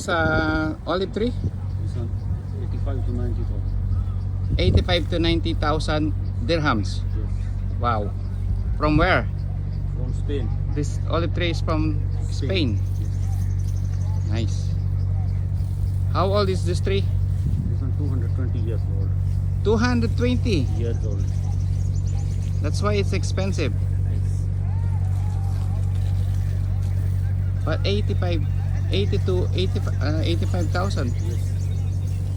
Sa olive tree? This one, 85 to 90,000. 85 to 90,000 dirhams. Yes. Wow. From where? From Spain. This olive tree is from Spain. Nice. How old is this tree? This one 220 years old. 220. Years old. That's why it's expensive. Yes. But 85,000. Yes.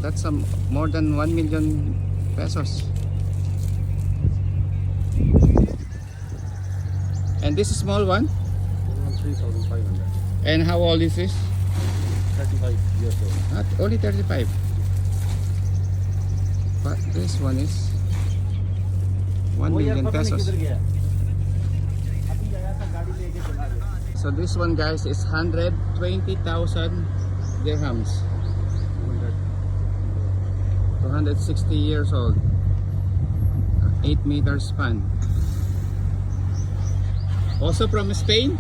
That's more than 1 million pesos. And this small one? This one 3,500. And how old is this? 35 years old. Not only 35. But this one is 1 million pesos. So this one, guys, is 120,000 dirhams. 260 years old. 8 meters span. Also from Spain?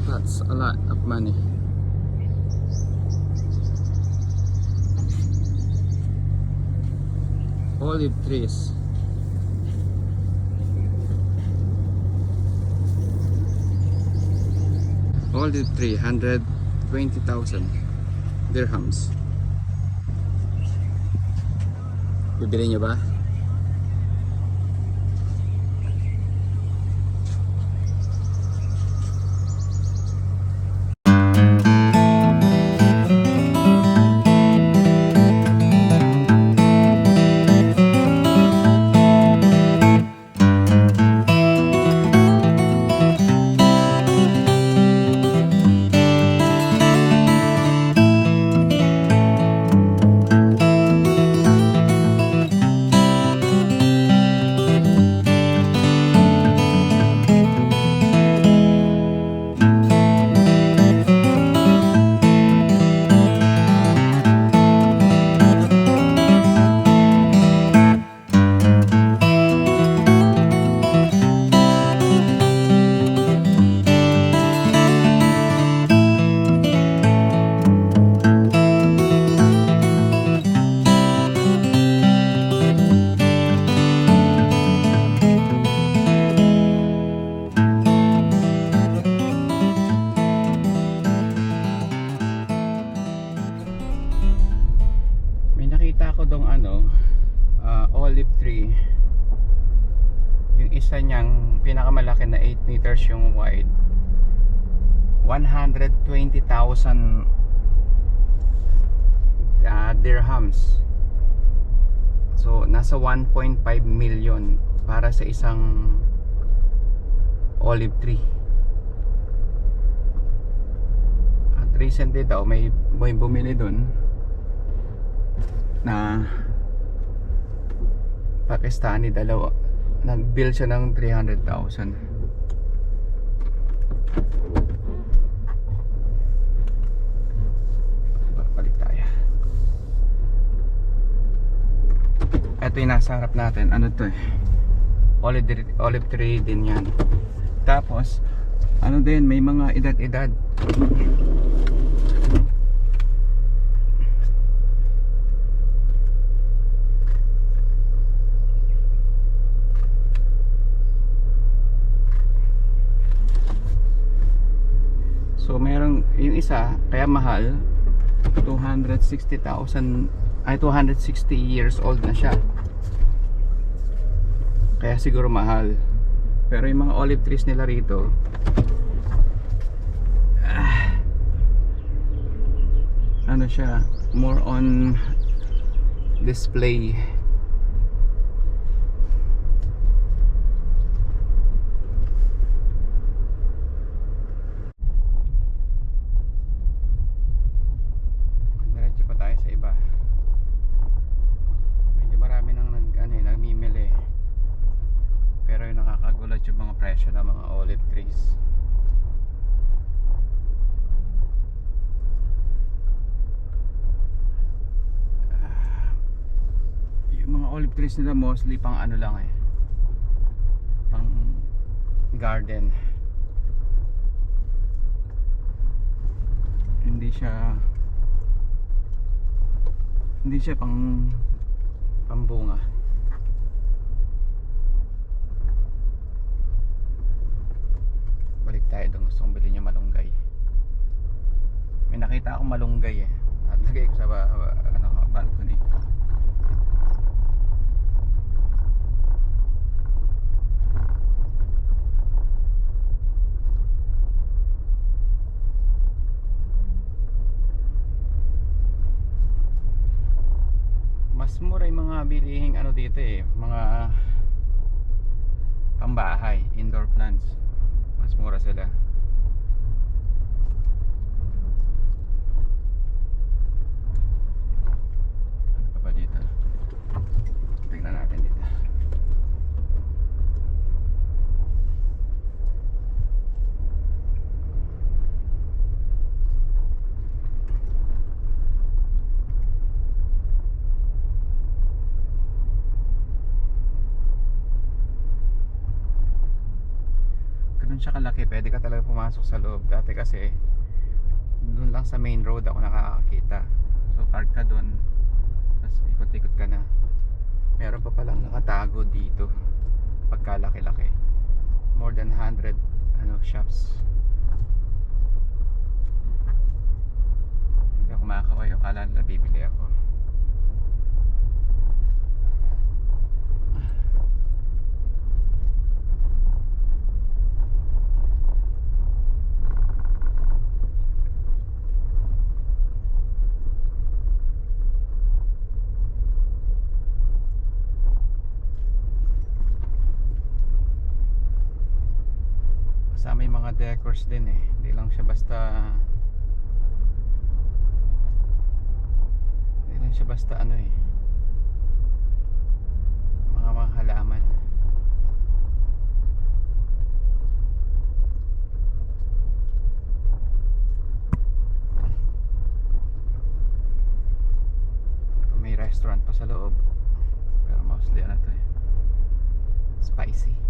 That's a lot of money. Olive trees. Olive tree, 120,000 dirhams. Bibili niyo ba? Nakita ko dong olive tree. Yung isa niyang pinakamalaki na 8 meters yung wide. 120,000 dirhams. So nasa 1.5 million para sa isang olive tree. At recently daw may bumili dun na Pakistani, dalawa. Nag-bill siya ng 300,000. Balik tayo. Ito yung nasa harap natin. Ano to eh? Olive tree din yan. Tapos ano din, may mga edad-edad. So merong yung isa kaya mahal, 260,000 ay 260 years old na siya. Kaya siguro mahal. Pero yung mga olive trees nila rito ano siya, more on display. Yung mga presyo ng mga olive trees. Yung mga olive trees nila mostly pang ano lang eh, pang garden. hindi siya pambunga. Balik tayo doon, gusto kong bilhin yung malunggay. May nakita akong malunggay eh. Lagay ko sa balcony. Mas mura yung mga bilihing ano dito eh, mga pambahay, indoor plants. Mas mura sila. Ano pa ba dito? Tingnan natin dito. Ganun siya kalaki, pwede ka talaga pumasok sa loob. Dati kasi doon lang sa main road ako nakakakita. So park ka doon, tapos ikot-ikot ka na. Meron pa palang nakatago dito pagkalaki-laki. More than 100 shops. Hindi ako makakaway, akala nila bibili ako. Kasama yung mga decors din eh. Hindi lang siya basta ano eh, mga halaman. May restaurant pa sa loob, pero mostly ano to eh, spicy.